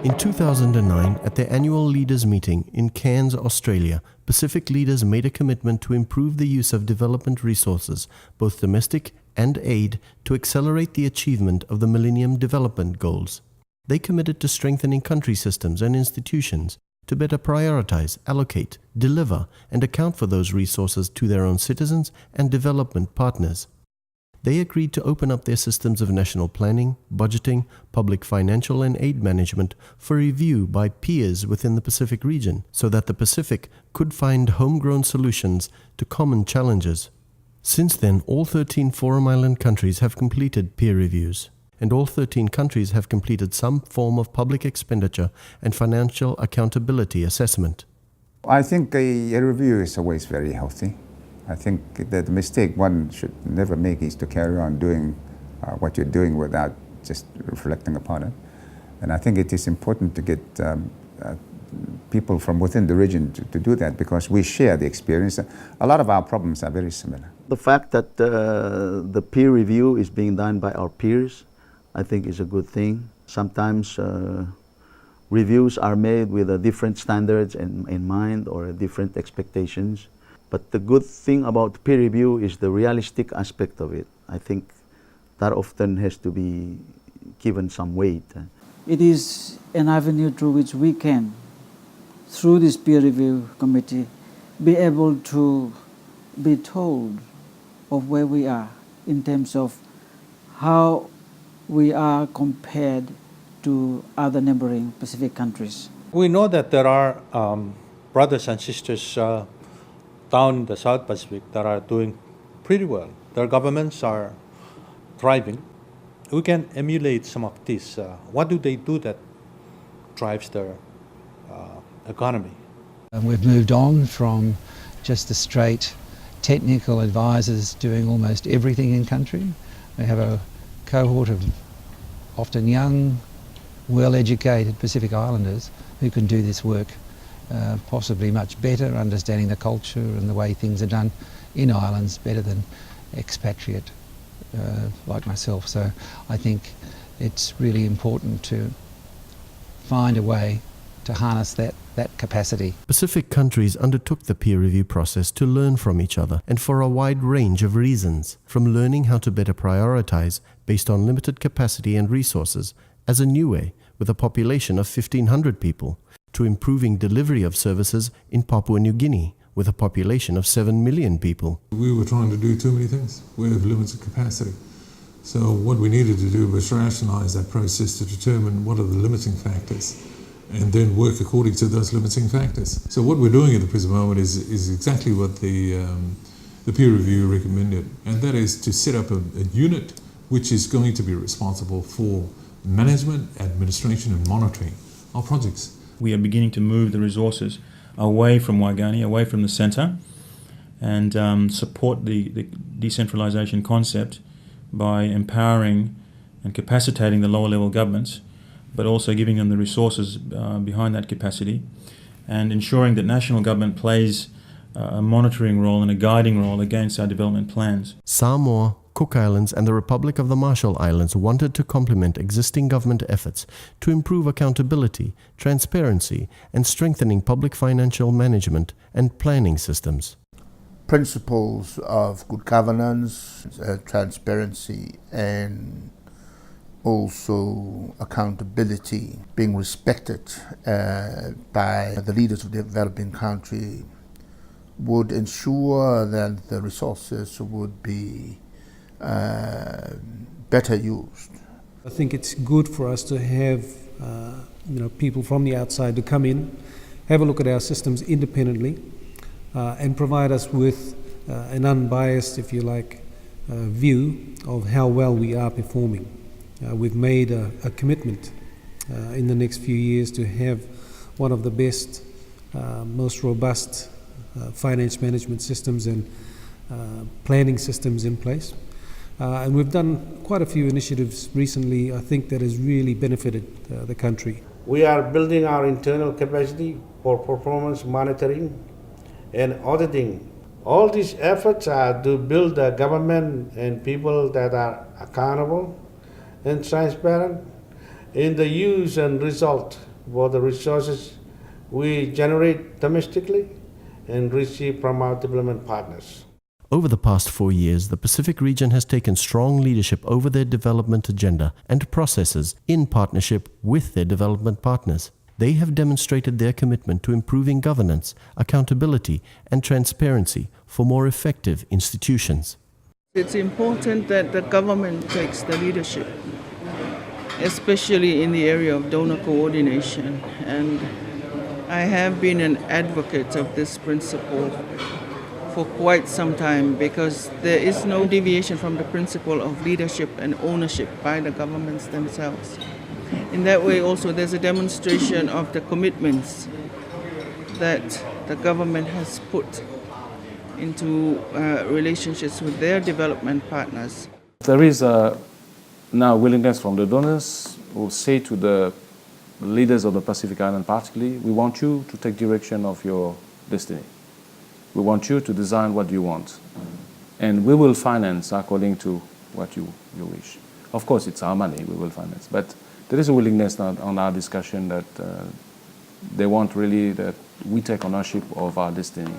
In 2009, at their annual leaders' meeting in Cairns, Australia, Pacific leaders made a commitment to improve the use of development resources, both domestic and aid, to accelerate the achievement of the Millennium Development Goals. They committed to strengthening country systems and institutions to better prioritize, allocate, deliver, and account for those resources to their own citizens and development partners. They agreed to open up their systems of national planning, budgeting, public financial and aid management for review by peers within the Pacific region, so that the Pacific could find homegrown solutions to common challenges. Since then, all 13 Forum Island countries have completed peer reviews, and all 13 countries have completed some form of public expenditure and financial accountability assessment. I think a review is always very healthy. I think that the mistake one should never make is to carry on doing what you're doing without just reflecting upon it. And I think it is important to get people from within the region to do that, because we share the experience. A lot of our problems are very similar. The fact that the peer review is being done by our peers, I think is a good thing. Sometimes reviews are made with different standards in mind or different expectations. But the good thing about peer review is the realistic aspect of it. I think that often has to be given some weight. It is an avenue through which we can, through this peer review committee, be able to be told of where we are in terms of how we are compared to other neighboring Pacific countries. We know that there are brothers and sisters down in the South Pacific that are doing pretty well. Their governments are thriving. We can emulate some of this. What do they do that drives their economy? We've moved on from just the straight technical advisors doing almost everything in country. We have a cohort of often young, well-educated Pacific Islanders who can do this work possibly much better, understanding the culture and the way things are done in islands better than expatriate like myself. So I think it's really important to find a way to harness that capacity. Pacific countries undertook the peer review process to learn from each other, and for a wide range of reasons, from learning how to better prioritize based on limited capacity and resources as a Niue with a population of 1,500 people, to improving delivery of services in Papua New Guinea with a population of 7 million people. We were trying to do too many things. We have limited capacity. So what we needed to do was rationalize that process to determine what are the limiting factors and then work according to those limiting factors. So what we're doing at the present moment is exactly what the peer review recommended, and that is to set up a unit which is going to be responsible for management, administration and monitoring our projects. We are beginning to move the resources away from Waigani, away from the centre, and support the decentralisation concept by empowering and capacitating the lower level governments, but also giving them the resources behind that capacity, and ensuring that national government plays a monitoring role and a guiding role against our development plans. Samoa, Cook Islands and the Republic of the Marshall Islands wanted to complement existing government efforts to improve accountability, transparency, and strengthening public financial management and planning systems. Principles of good governance, transparency, and also accountability being respected by the leaders of the developing country would ensure that the resources would be better used. I think it's good for us to have people from the outside to come in, have a look at our systems independently, and provide us with an unbiased, if you like, view of how well we are performing. We've made a commitment in the next few years to have one of the best, most robust finance management systems and planning systems in place. And we've done quite a few initiatives recently, I think, that has really benefited the country. We are building our internal capacity for performance monitoring and auditing. All these efforts are to build a government and people that are accountable and transparent in the use and result for the resources we generate domestically and receive from our development partners. Over the past 4 years, the Pacific region has taken strong leadership over their development agenda and processes in partnership with their development partners. They have demonstrated their commitment to improving governance, accountability, and transparency for more effective institutions. It's important that the government takes the leadership, especially in the area of donor coordination. And I have been an advocate of this principle for quite some time because there is no deviation from the principle of leadership and ownership by the governments themselves. In that way also there's a demonstration of the commitments that the government has put into relationships with their development partners. There is now willingness from the donors who say to the leaders of the Pacific Island particularly, we want you to take direction of your destiny. We want you to design what you want. And we will finance according to what you wish. Of course, it's our money, we will finance. But there is a willingness on our discussion that they want really that we take ownership of our destiny.